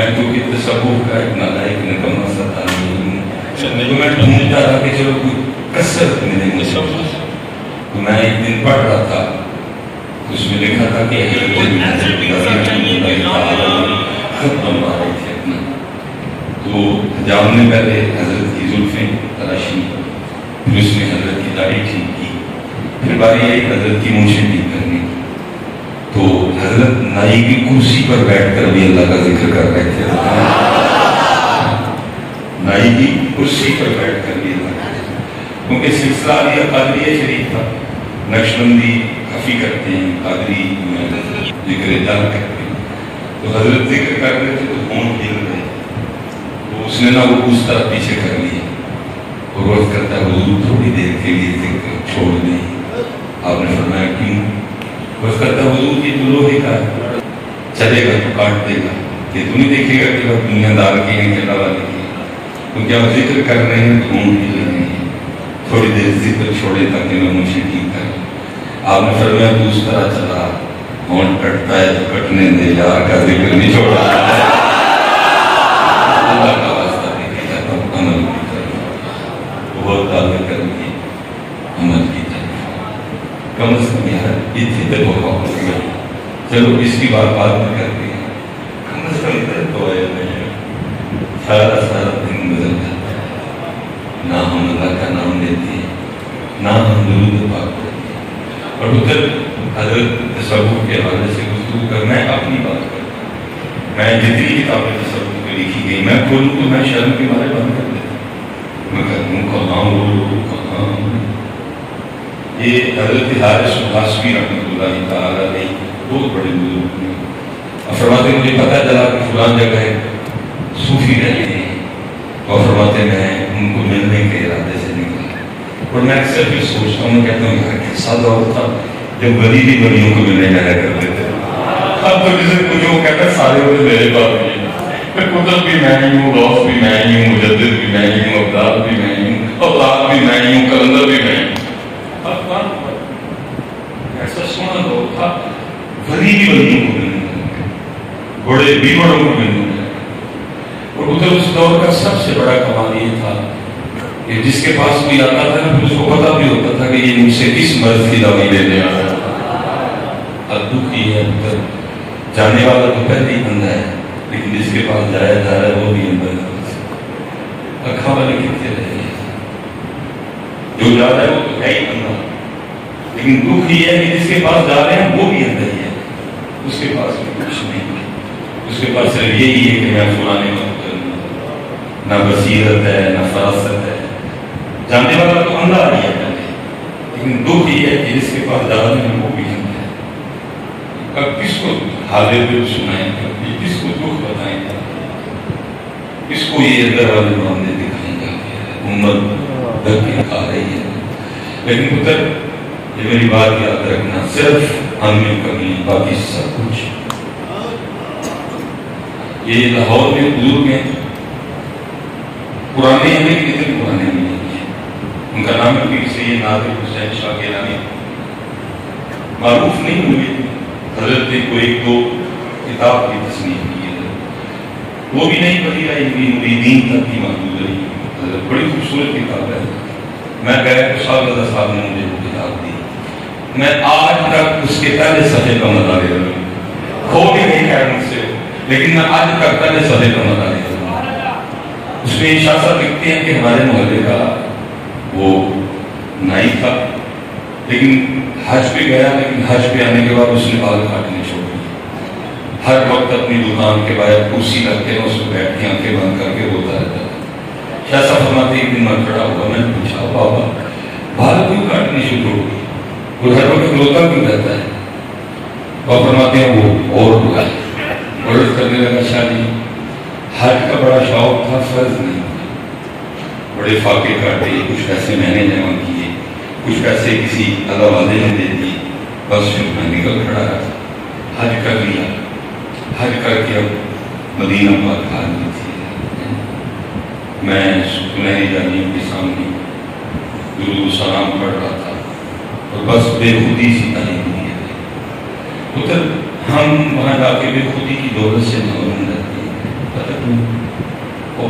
میں تو کہ تصوف کا ایک نالائق نکما سا تعلیم ہوں، تو میں ڈھونڈتا رہا کہ چلو کوئی کثرت ملے مجھے. تو میں ایک دن پڑھ رہا تھا، اس میں لکھا تھا کہ خط بنوا رہے تھے اپنا. تو حجاب نے پہلے حضرت کی زلفیں تراشی، پھر اس نے حضرت کی داڑھی ٹھیک کی، پھر باری آئی حضرت کی مونچھیں ٹھیک کرنے. تو حضرت نائی کی کرسی پر بیٹھ کر بھی اللہ کا ذکر کر رہے تھے. نائی کی کرسی پر بیٹھ کر بھی اللہ کا ذکر، کیونکہ سلسلہ یہ قادریہ شریف تھا. نقشبندی خفی کرتے ہیں، قادری ذکر جان کرتے ہیں. تو حضرت ذکر کر رہے تھے تو ہون ہل رہے، تو اس نے نہ وہ اس طرح پیچھے کر لیا اور روز کرتا ہے حضور تھوڑی دیر کے لیے ذکر چھوڑ دیں. آپ نے فرمایا کیوں؟ روز کرتا ہے حضور یہ تو لوہے کا ہے، چلے گا تو کاٹ دے گا، یہ تو نہیں دیکھے گا کہ وہ دنیا دار کے ہیں کہ اللہ والے کے ہیں. تو کیا ذکر کر رہے ہیں تو ہون ہل رہے ہیں، تھوڑی دیر ذکر چھوڑے تاکہ میں مجھے ٹھیک کریں. آپ نے فرمایا تو اس طرح چلا، ہون کٹتا ہے تو کٹنے دے، یار کا ذکر نہیں چھوڑا. اللہ کا واسطہ دیکھے جاتا ہوں عمل کی طرف، بہت تعلق کر کے عمل کی طرف. کم از کم یار اتنی تک ہو گیا، چلو اس کی بات بعد میں کرتے ہیں. کم از کم ادھر تو ہے سارا سارا دن گزر جاتا ہے، نہ ہم اللہ کا نام لیتے ہیں، نہ ہم درود پاک کرتے ہیں. اور ادھر حضرت تصوف کے حوالے سے گفتگو کر، میں اپنی بات کرتا ہوں. میں جتنی کتابیں تصوف پہ لکھی گئی میں کھولوں تو میں شرم کے بارے بند کر دیتا ہوں. میں کہتا ہوں کہاں بولو کہاں. یہ حضرت حارث الحاسبی رحمۃ اللہ تعالیٰ علیہ بہت بڑے بزرگ ہیں. فرماتے مجھے پتہ چلا کہ فلان جگہ ہے صوفی رہتے ہیں، اور فرماتے میں ان کو ملنے کے ارادے سے نکلا. اور میں اکثر بھی سوچتا ہوں، کہتا ہوں یار کیسا دور تھا جب ولی بھی ولیوں کو ملنے جایا کرتے تھے. اب تو جسے کچھ وہ کہتا ہے سارے وہ میرے پاس بھی ہیں، میں قدرت بھی میں ہی ہوں، غوث بھی میں ہی ہوں، مجدد بھی میں ہی ہوں، ابدال بھی میں ہی ہوں، اوتاد بھی میں ہی ہوں، کلندر بھی میں ہی ہوں. اب کون ایسا سونا دور تھا ولی بھی ولیوں کو ملنے جاتے، بڑے بھی بڑوں کو ملنے جاتے. اور ادھر اس دور کا سب سے بڑا کمال یہ تھا کہ جس کے پاس بھی آتا تھا نا اس کو پتا بھی ہوتا تھا کہ یہ مجھ سے کس مرض کی دوائی لینے آ رہا ہے. اب دکھ یہ ہے ادھر جانے والا تو پہلے ہی بندہ ہے، لیکن جس کے پاس جایا جا رہا ہے وہ بھی اندر اکھا والے کتنے رہے ہیں، جو جا رہا ہے وہ تو ہے ہی بندہ. لیکن دکھ یہ ہے کہ جس کے پاس جا رہے ہیں وہ بھی اندر ہی ہے، اس کے پاس بھی کچھ نہیں ہے. اس کے پاس صرف یہی ہے کہ میں فلانے وقت نہ بصیرت ہے نہ فراست ہے. جاننے والا تو اندھا آ ہے پہلے، لیکن دکھ یہ ہے کہ جس کے پاس جا رہے ہیں وہ بھی اندھا ہے. اب کس کو حاضر دل سنائیں گے، کس کو دکھ بتائیں گے، کس کو یہ اندر والے معاملے دکھائیں گے. امت دھک کے کھا رہی ہے. لیکن پتر یہ میری بات یاد رکھنا، صرف ہم میں کمی باقی سب کچھ. یہ لاہور میں بزرگ ہیں، پرانے ہیں لیکن اتنے پرانے نہیں ہیں. ان کا نام ہے پیر سید نادر حسین شاہ گیلانی. معروف نہیں ہوئے، حضرت نے کوئی ایک دو کتاب کی تصنیف کی ہے، وہ بھی نہیں پڑھی رہی، مریدین تک کی محدود رہی. حضرت بڑی خوبصورت کتاب ہے. میں گیا تو شاہ صاحب نے مجھے وہ کتاب دی، میں آج تک اس کے پہلے صفحے کا مزہ لے رہا ہوں. کھو بھی نہیں خیر مجھ سے، لیکن میں آج تک پہلے صفحے کا مزہ لے رہا ہوں. اس میں شاہ صاحب لکھتے ہیں کہ ہمارے محلے کا وہ نائی تھا، لیکن حج پہ گیا، لیکن حج پہ آنے کے بعد اس نے بال کاٹنے چھوڑ دیے. ہر وقت اپنی دکان کے باہر کرسی رکھ کے اس کو بیٹھ کے آنکھیں بند کر کے روتا رہتا تھا. شاہ صاحب فرماتے ایک دن میں کھڑا ہوا، میں نے پوچھا بابا بال کیوں کاٹنے شروع ہو گئی، وہ ہر وقت روتا کیوں رہتا ہے؟ اور فرماتے ہیں وہ اور ہوا عرض کرنے لگا شاہ جی حج کا بڑا شوق تھا، فرض نہیں تھا. بڑے فاقے کاٹے، کچھ پیسے میں نے جمع کیے، کچھ پیسے کسی اللہ والے نے دے دیے، بس پھر میں نکل کھڑا رہا. حج کر لیا، حج کر کے اب مدینہ پاک حال میں تھی. میں سنہری جانیوں کے سامنے درود و سلام پڑھ رہا تھا اور بس بے خودی سی تعلیم ہوئی ہے. ادھر ہم وہاں جا کے بے خودی کی دولت سے محروم رہتے ہیں.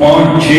5-6